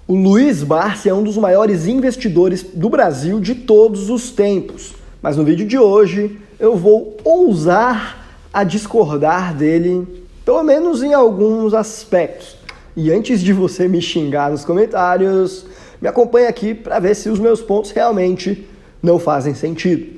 O Luiz Barsi é um dos maiores investidores do Brasil de todos os tempos. Mas no vídeo de hoje eu vou ousar a discordar dele, pelo menos em alguns aspectos. E antes de você me xingar nos comentários, me acompanhe aqui para ver se os meus pontos realmente não fazem sentido.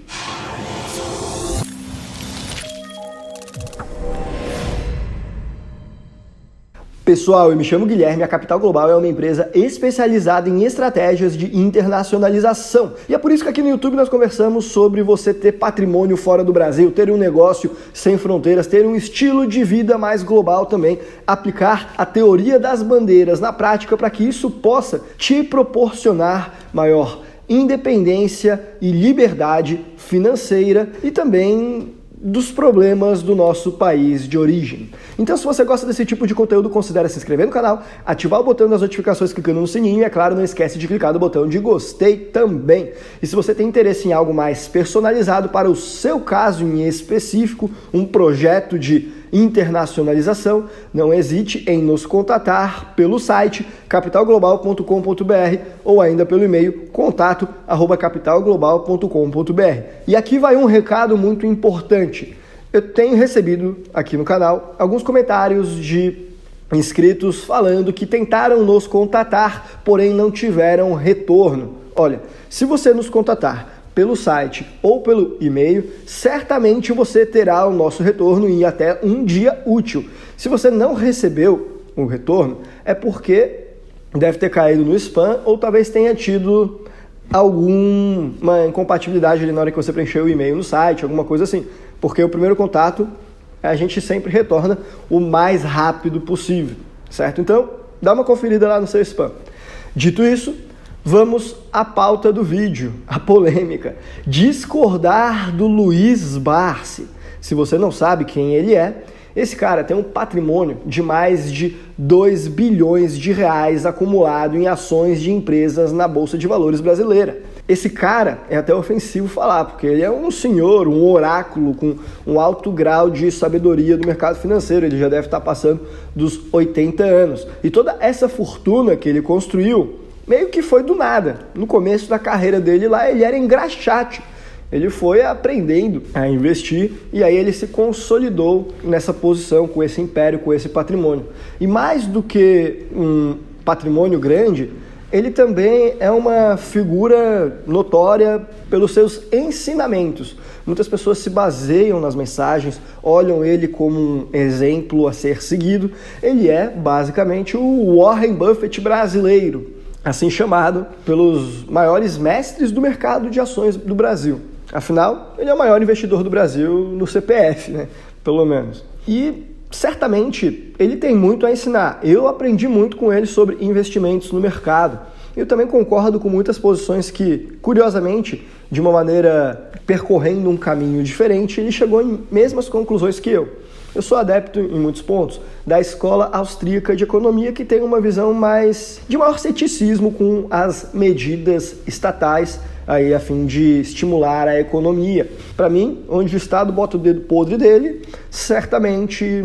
Pessoal, eu me chamo Guilherme, a Capital Global é uma empresa especializada em estratégias de internacionalização. E é por isso que aqui no YouTube nós conversamos sobre você ter patrimônio fora do Brasil, ter um negócio sem fronteiras, ter um estilo de vida mais global também, aplicar a teoria das bandeiras na prática para que isso possa te proporcionar maior independência e liberdade financeira e também dos problemas do nosso país de origem. Então, se você gosta desse tipo de conteúdo, considere se inscrever no canal, ativar o botão das notificações clicando no sininho e, é claro, não esquece de clicar no botão de gostei também. E se você tem interesse em algo mais personalizado para o seu caso em específico, um projeto de internacionalização, não hesite em nos contatar pelo site capitalglobal.com.br ou ainda pelo e-mail contato@capitalglobal.com.br. E aqui vai um recado muito importante. Eu tenho recebido aqui no canal alguns comentários de inscritos falando que tentaram nos contatar, porém não tiveram retorno. Olha, se você nos contatar pelo site ou pelo e-mail, certamente você terá o nosso retorno em até um dia útil. Se você não recebeu o retorno, é porque deve ter caído no spam ou talvez tenha tido alguma incompatibilidade ali na hora que você preencheu o e-mail no site, alguma coisa assim. Porque o primeiro contato a gente sempre retorna o mais rápido possível, certo? Então, dá uma conferida lá no seu spam. Dito isso, vamos à pauta do vídeo, a polêmica. Discordar do Luiz Barsi. Se você não sabe quem ele é, esse cara tem um patrimônio de mais de 2 bilhões de reais acumulado em ações de empresas na Bolsa de Valores brasileira. Esse cara é até ofensivo falar, porque ele é um senhor, um oráculo com um alto grau de sabedoria do mercado financeiro. Ele já deve estar passando dos 80 anos. E toda essa fortuna que ele construiu meio que foi do nada. No começo da carreira dele lá, ele era engraxate. Ele foi aprendendo a investir e aí ele se consolidou nessa posição, com esse império, com esse patrimônio. E mais do que um patrimônio grande, ele também é uma figura notória pelos seus ensinamentos. Muitas pessoas se baseiam nas mensagens, olham ele como um exemplo a ser seguido. Ele é basicamente o Warren Buffett brasileiro, assim chamado pelos maiores mestres do mercado de ações do Brasil. Afinal, ele é o maior investidor do Brasil no CPF, né? Pelo menos. E certamente ele tem muito a ensinar. Eu aprendi muito com ele sobre investimentos no mercado. Eu também concordo com muitas posições que, curiosamente, de uma maneira percorrendo um caminho diferente, ele chegou em mesmas conclusões que eu. Eu sou adepto, em muitos pontos, da escola austríaca de economia, que tem uma visão de maior ceticismo com as medidas estatais aí, a fim de estimular a economia. Para mim, onde o Estado bota o dedo podre dele, certamente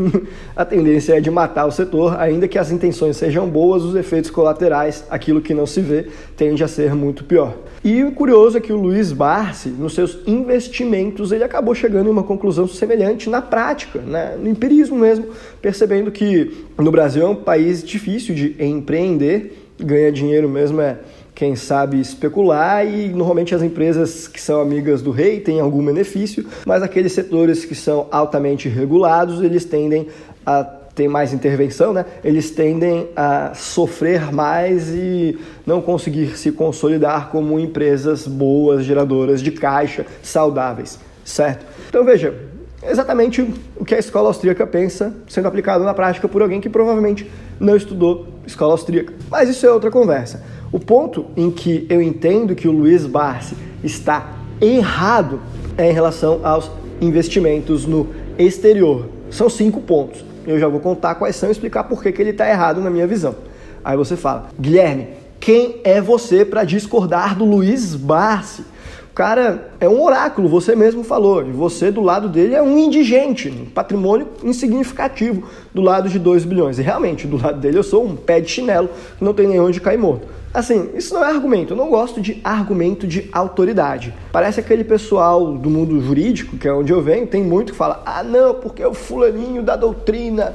a tendência é de matar o setor, ainda que as intenções sejam boas, os efeitos colaterais, aquilo que não se vê, tende a ser muito pior. E o curioso é que o Luiz Barsi, nos seus investimentos, ele acabou chegando em uma conclusão semelhante na prática, né? No empirismo mesmo, percebendo que no Brasil é um país difícil de empreender, ganhar dinheiro mesmo é quem sabe especular, e normalmente as empresas que são amigas do rei têm algum benefício, mas aqueles setores que são altamente regulados, eles tendem a ter mais intervenção, né? Eles tendem a sofrer mais e não conseguir se consolidar como empresas boas, geradoras de caixa, saudáveis, certo? Então veja, exatamente o que a escola austríaca pensa sendo aplicado na prática por alguém que provavelmente não estudou escola austríaca. Mas isso é outra conversa. O ponto em que eu entendo que o Luiz Barsi está errado é em relação aos investimentos no exterior. São 5 pontos. Eu já vou contar quais são e explicar por que ele está errado na minha visão. Aí você fala, Guilherme, quem é você para discordar do Luiz Barsi? cara é um oráculo, você mesmo falou, e você do lado dele é um indigente, um patrimônio insignificativo do lado de 2 bilhões. E realmente, do lado dele eu sou um pé de chinelo que não tem nem onde cair morto. Assim, isso não é argumento, eu não gosto de argumento de autoridade. Parece aquele pessoal do mundo jurídico, que é onde eu venho, tem muito que fala, não, porque o fulaninho da doutrina,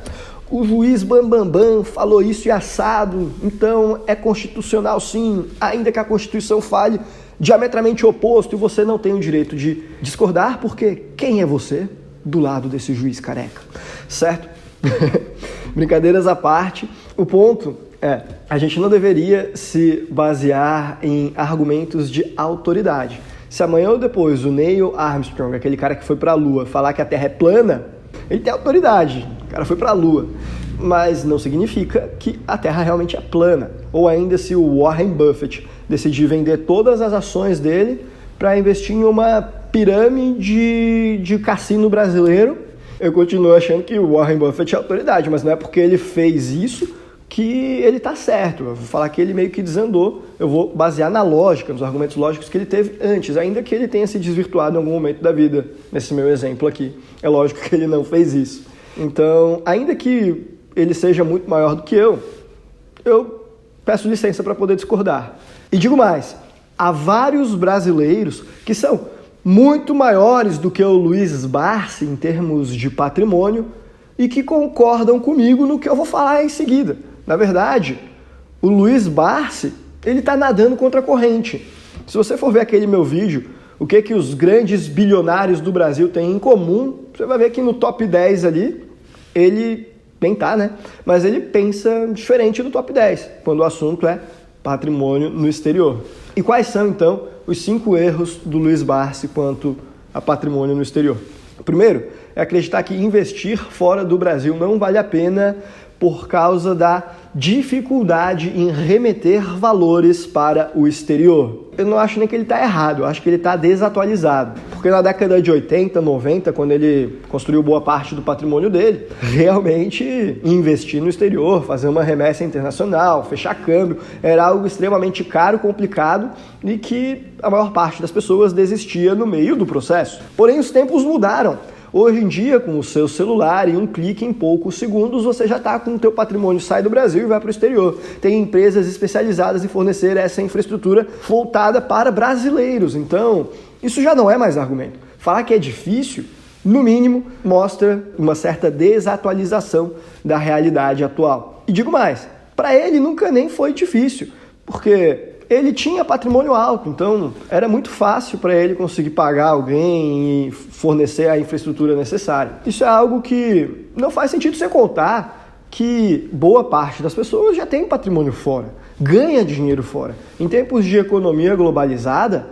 o juiz Bambambam falou isso e assado, então é constitucional sim, ainda que a Constituição fale diametralmente oposto e você não tem o direito de discordar, porque quem é você do lado desse juiz careca, certo? Brincadeiras à parte, o ponto é, a gente não deveria se basear em argumentos de autoridade. Se amanhã ou depois o Neil Armstrong, aquele cara que foi para a Lua, falar que a Terra é plana, ele tem autoridade, o cara foi para a Lua, mas não significa que a Terra realmente é plana. Ou ainda se o Warren Buffett decidir vender todas as ações dele para investir em uma pirâmide de cassino brasileiro, eu continuo achando que o Warren Buffett é autoridade, mas não é porque ele fez isso que ele está certo. Eu vou falar que ele meio que desandou, eu vou basear na lógica, nos argumentos lógicos que ele teve antes, ainda que ele tenha se desvirtuado em algum momento da vida, nesse meu exemplo aqui. É lógico que ele não fez isso. Então, ainda que ele seja muito maior do que eu peço licença para poder discordar. E digo mais, há vários brasileiros que são muito maiores do que o Luiz Barsi em termos de patrimônio e que concordam comigo no que eu vou falar em seguida. Na verdade, o Luiz Barsi, ele está nadando contra a corrente. Se você for ver aquele meu vídeo, o que os grandes bilionários do Brasil têm em comum, você vai ver que no top 10 ali, ele nem tá, né? Mas ele pensa diferente do top 10, quando o assunto é patrimônio no exterior. E quais são, então, os 5 erros do Luiz Barsi quanto a patrimônio no exterior? O primeiro é acreditar que investir fora do Brasil não vale a pena por causa da dificuldade em remeter valores para o exterior. Eu não acho nem que ele está errado, eu acho que ele está desatualizado. Porque na década de 80, 90, quando ele construiu boa parte do patrimônio dele, realmente investir no exterior, fazer uma remessa internacional, fechar câmbio, era algo extremamente caro, complicado e que a maior parte das pessoas desistia no meio do processo. Porém, os tempos mudaram. Hoje em dia, com o seu celular, em um clique, em poucos segundos, você já está com o teu patrimônio, sai do Brasil e vai para o exterior. Tem empresas especializadas em fornecer essa infraestrutura voltada para brasileiros. Então, isso já não é mais argumento. Falar que é difícil, no mínimo, mostra uma certa desatualização da realidade atual. E digo mais, para ele nunca nem foi difícil, porque ele tinha patrimônio alto, então era muito fácil para ele conseguir pagar alguém e fornecer a infraestrutura necessária. Isso é algo que não faz sentido você contar que boa parte das pessoas já tem patrimônio fora, ganha dinheiro fora. Em tempos de economia globalizada,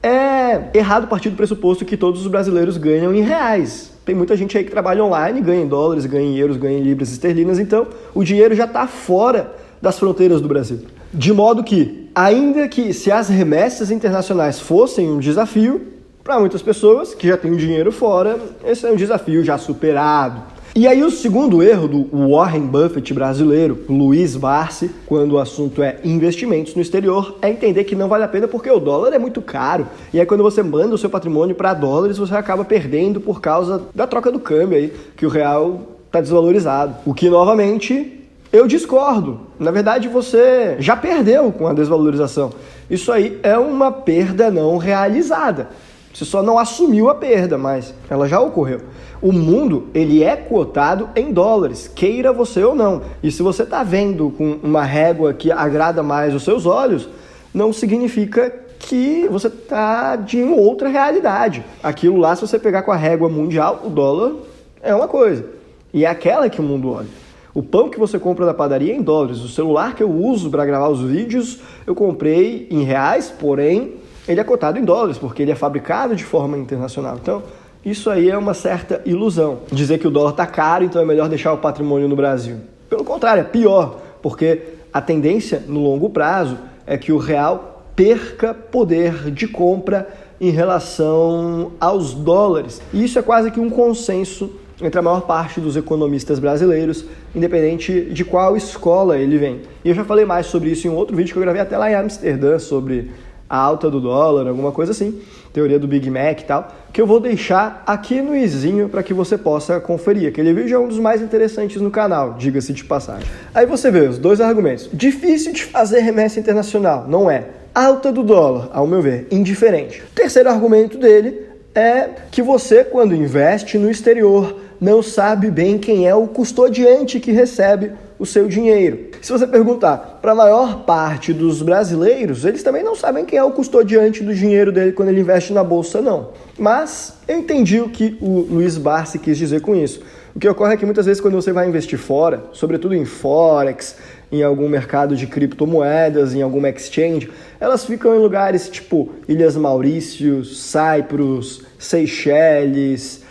é errado partir do pressuposto que todos os brasileiros ganham em reais. Tem muita gente aí que trabalha online, ganha em dólares, ganha em euros, ganha em libras esterlinas, então o dinheiro já está fora das fronteiras do Brasil. De modo que, ainda que se as remessas internacionais fossem um desafio, para muitas pessoas que já têm o dinheiro fora, esse é um desafio já superado. E aí o segundo erro do Warren Buffett brasileiro, Luiz Barsi, quando o assunto é investimentos no exterior, é entender que não vale a pena porque o dólar é muito caro. E aí quando você manda o seu patrimônio para dólares, você acaba perdendo por causa da troca do câmbio aí, que o real está desvalorizado. O que, novamente, eu discordo. Na verdade, você já perdeu com a desvalorização. Isso aí é uma perda não realizada. Você só não assumiu a perda, mas ela já ocorreu. O mundo, ele é cotado em dólares, queira você ou não. E se você está vendo com uma régua que agrada mais os seus olhos, não significa que você está de outra realidade. Aquilo lá, se você pegar com a régua mundial, o dólar é uma coisa. E é aquela que o mundo olha. O pão que você compra da padaria é em dólares. O celular que eu uso para gravar os vídeos, eu comprei em reais, porém, ele é cotado em dólares, porque ele é fabricado de forma internacional. Então, isso aí é uma certa ilusão. Dizer que o dólar está caro, então é melhor deixar o patrimônio no Brasil. Pelo contrário, é pior, porque a tendência no longo prazo é que o real perca poder de compra em relação aos dólares. E isso é quase que um consenso entre a maior parte dos economistas brasileiros, independente de qual escola ele vem. E eu já falei mais sobre isso em um outro vídeo que eu gravei até lá em Amsterdã, sobre a alta do dólar, alguma coisa assim, teoria do Big Mac e tal, que eu vou deixar aqui no izinho para que você possa conferir. Aquele vídeo é um dos mais interessantes no canal, diga-se de passagem. Aí você vê os dois argumentos. Difícil de fazer remessa internacional, não é. Alta do dólar, ao meu ver, indiferente. O terceiro argumento dele é que você, quando investe no exterior, não sabe bem quem é o custodiante que recebe o seu dinheiro. Se você perguntar para a maior parte dos brasileiros, eles também não sabem quem é o custodiante do dinheiro dele quando ele investe na bolsa, não. Mas eu entendi o que o Luiz Barsi quis dizer com isso. O que ocorre é que muitas vezes quando você vai investir fora, sobretudo em Forex, em algum mercado de criptomoedas, em alguma exchange, elas ficam em lugares tipo Ilhas Maurícios, Cyprus, Seychelles,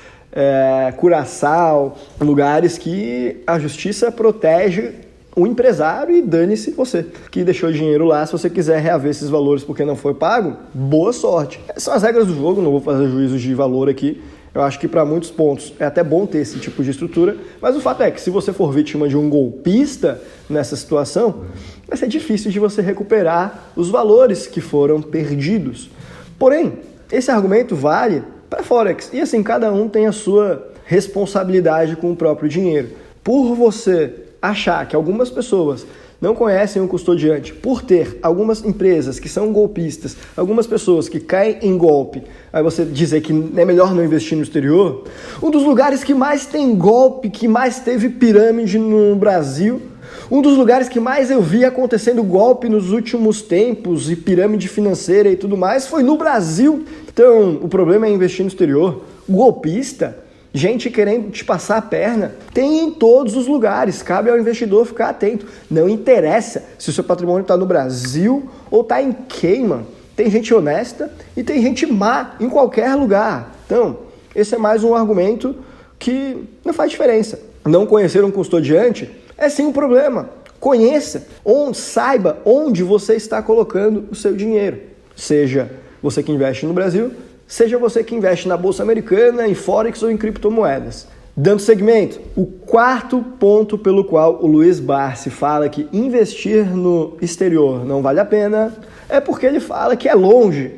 Curaçao, lugares que a justiça protege o empresário e dane-se você que deixou dinheiro lá. Se você quiser reaver esses valores porque não foi pago, boa sorte. Essas são as regras do jogo, não vou fazer juízo de valor aqui. Eu acho que para muitos pontos é até bom ter esse tipo de estrutura, mas o fato é que se você for vítima de um golpista nessa situação, vai ser difícil de você recuperar os valores que foram perdidos. Porém, esse argumento vale para Forex. E assim, cada um tem a sua responsabilidade com o próprio dinheiro. Por você achar que algumas pessoas não conhecem o custodiante, por ter algumas empresas que são golpistas, algumas pessoas que caem em golpe, aí você dizer que é melhor não investir no exterior, um dos lugares que mais tem golpe, que mais teve pirâmide no Brasil, um dos lugares que mais eu vi acontecendo golpe nos últimos tempos e pirâmide financeira e tudo mais foi no Brasil. Então, o problema é investir no exterior. Golpista, gente querendo te passar a perna, tem em todos os lugares. Cabe ao investidor ficar atento. Não interessa se o seu patrimônio está no Brasil ou está em Cayman. Tem gente honesta e tem gente má em qualquer lugar. Então, esse é mais um argumento que não faz diferença. Não conhecer um custodiante é sim um problema. Conheça, saiba onde você está colocando o seu dinheiro. Seja você que investe no Brasil, seja você que investe na Bolsa Americana, em Forex ou em criptomoedas. Dando segmento, o quarto ponto pelo qual o Luiz Barsi fala que investir no exterior não vale a pena é porque ele fala que é longe.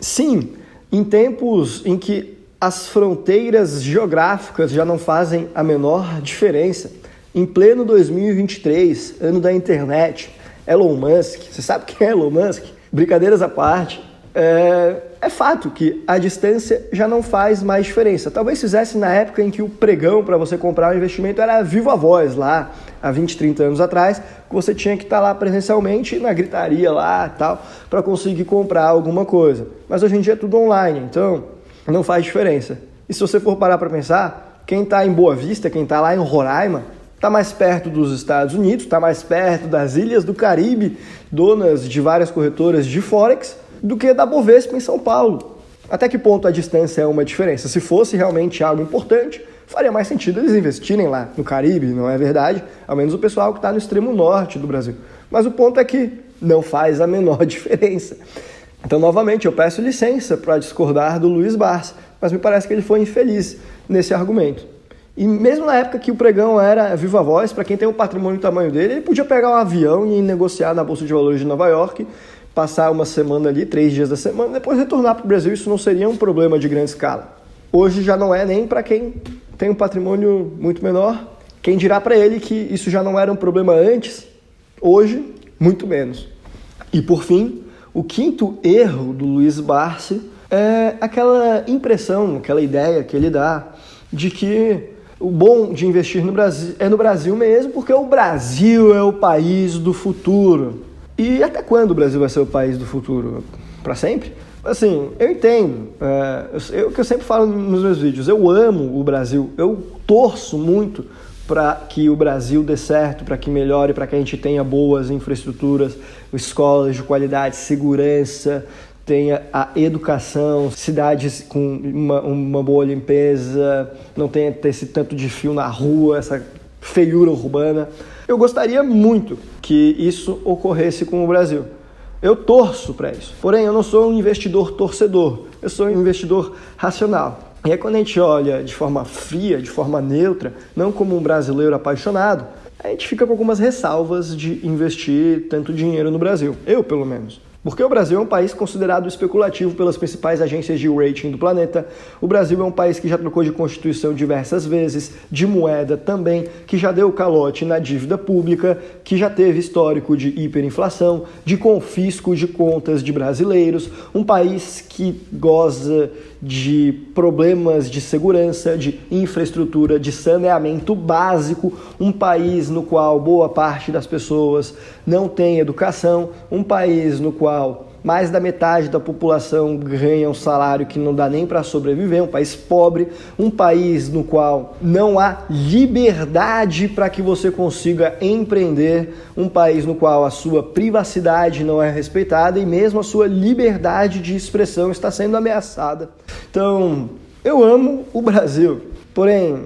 Sim, em tempos em que as fronteiras geográficas já não fazem a menor diferença, em pleno 2023, ano da internet, Elon Musk, você sabe quem é Elon Musk? Brincadeiras à parte, é fato que a distância já não faz mais diferença. Talvez fizesse na época em que o pregão para você comprar um investimento era viva voz, lá há 20, 30 anos atrás, que você tinha que estar lá presencialmente na gritaria lá e tal, para conseguir comprar alguma coisa. Mas hoje em dia é tudo online, então não faz diferença. E se você for parar para pensar, quem está em Boa Vista, quem está lá em Roraima, está mais perto dos Estados Unidos, está mais perto das ilhas do Caribe, donas de várias corretoras de Forex, do que da Bovespa em São Paulo. Até que ponto a distância é uma diferença? Se fosse realmente algo importante, faria mais sentido eles investirem lá no Caribe, não é verdade? Ao menos o pessoal que está no extremo norte do Brasil. Mas o ponto é que não faz a menor diferença. Então, novamente, eu peço licença para discordar do Luiz Barsi, mas me parece que ele foi infeliz nesse argumento. E mesmo na época que o pregão era viva voz, para quem tem um patrimônio do tamanho dele, ele podia pegar um avião e negociar na Bolsa de Valores de Nova York, passar uma semana ali, 3 dias da semana, depois retornar para o Brasil. Isso não seria um problema de grande escala. Hoje já não é nem para quem tem um patrimônio muito menor. Quem dirá para ele que isso já não era um problema antes, hoje, muito menos. E por fim, o quinto erro do Luiz Barsi é aquela impressão, aquela ideia que ele dá de que o bom de investir no Brasil é no Brasil mesmo, porque o Brasil é o país do futuro. E até quando o Brasil vai ser o país do futuro? Para sempre? Assim, eu entendo. O que eu sempre falo nos meus vídeos, eu amo o Brasil, eu torço muito para que o Brasil dê certo, para que melhore, para que a gente tenha boas infraestruturas, escolas de qualidade, segurança, tenha a educação, cidades com uma boa limpeza, não tenha esse tanto de fio na rua, essa feiura urbana. Eu gostaria muito que isso ocorresse com o Brasil. Eu torço para isso. Porém, eu não sou um investidor torcedor, eu sou um investidor racional. E aí, quando a gente olha de forma fria, de forma neutra, não como um brasileiro apaixonado, a gente fica com algumas ressalvas de investir tanto dinheiro no Brasil. Eu, pelo menos. Porque o Brasil é um país considerado especulativo pelas principais agências de rating do planeta. O Brasil é um país que já trocou de constituição diversas vezes, de moeda também, que já deu calote na dívida pública, que já teve histórico de hiperinflação, de confisco de contas de brasileiros, um país que goza de problemas de segurança, de infraestrutura, de saneamento básico, um país no qual boa parte das pessoas não tem educação, um país no qual mais da metade da população ganha um salário que não dá nem para sobreviver, um país pobre, um país no qual não há liberdade para que você consiga empreender, um país no qual a sua privacidade não é respeitada e mesmo a sua liberdade de expressão está sendo ameaçada. Então, eu amo o Brasil, porém,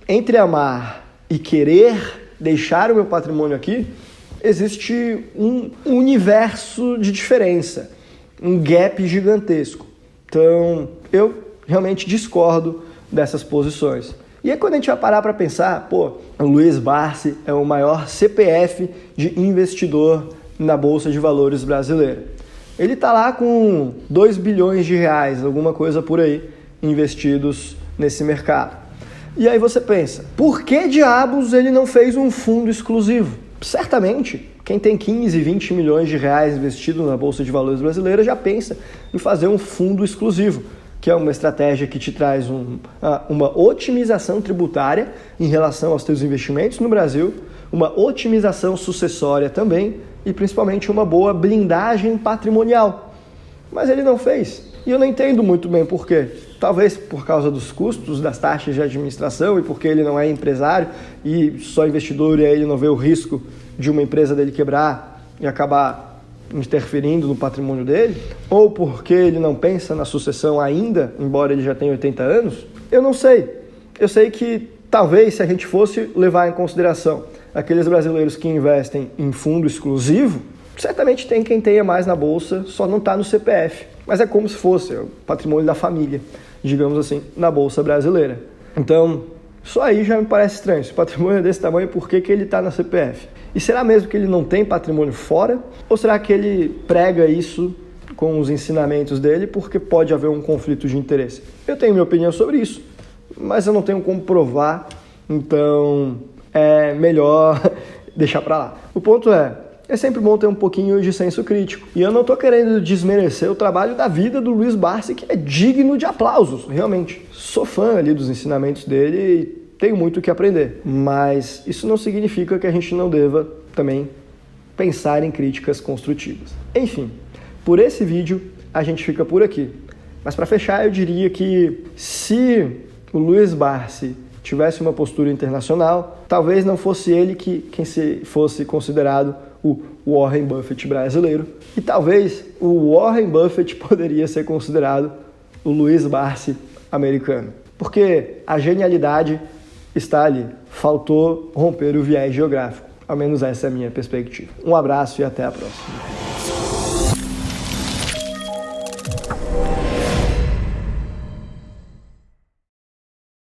entre amar e querer deixar o meu patrimônio aqui, existe um universo de diferença, um gap gigantesco. Então, eu realmente discordo dessas posições. E aí quando a gente vai parar para pensar, o Luiz Barsi é o maior CPF de investidor na Bolsa de Valores brasileira. Ele está lá com 2 bilhões de reais, alguma coisa por aí, investidos nesse mercado. E aí você pensa, por que diabos ele não fez um fundo exclusivo? Certamente, quem tem 15, 20 milhões de reais investido na Bolsa de Valores brasileira já pensa em fazer um fundo exclusivo, que é uma estratégia que te traz uma otimização tributária em relação aos teus investimentos no Brasil, uma otimização sucessória também e principalmente uma boa blindagem patrimonial. Mas ele não fez. E eu não entendo muito bem por quê. Talvez por causa dos custos, das taxas de administração e porque ele não é empresário e só investidor e aí ele não vê o risco de uma empresa dele quebrar e acabar interferindo no patrimônio dele, ou porque ele não pensa na sucessão ainda, embora ele já tenha 80 anos, eu não sei. Eu sei que talvez se a gente fosse levar em consideração aqueles brasileiros que investem em fundo exclusivo, certamente tem quem tenha mais na bolsa, só não está no CPF. Mas é como se fosse o patrimônio da família, digamos assim, na bolsa brasileira. Então, isso aí já me parece estranho. Se o patrimônio é desse tamanho, por que ele está na CPF? E será mesmo que ele não tem patrimônio fora? Ou será que ele prega isso com os ensinamentos dele porque pode haver um conflito de interesse? Eu tenho minha opinião sobre isso, mas eu não tenho como provar, então é melhor deixar para lá. O ponto é sempre bom ter um pouquinho de senso crítico. E eu não estou querendo desmerecer o trabalho da vida do Luiz Barsi, que é digno de aplausos, realmente. Sou fã ali dos ensinamentos dele e tenho muito o que aprender. Mas isso não significa que a gente não deva também pensar em críticas construtivas. Enfim, por esse vídeo a gente fica por aqui. Mas para fechar, eu diria que se o Luiz Barsi tivesse uma postura internacional, talvez não fosse ele quem fosse considerado o Warren Buffett brasileiro. E talvez o Warren Buffett poderia ser considerado o Luiz Barsi americano. Porque a genialidade está ali. Faltou romper o viés geográfico. Ao menos essa é a minha perspectiva. Um abraço e até a próxima.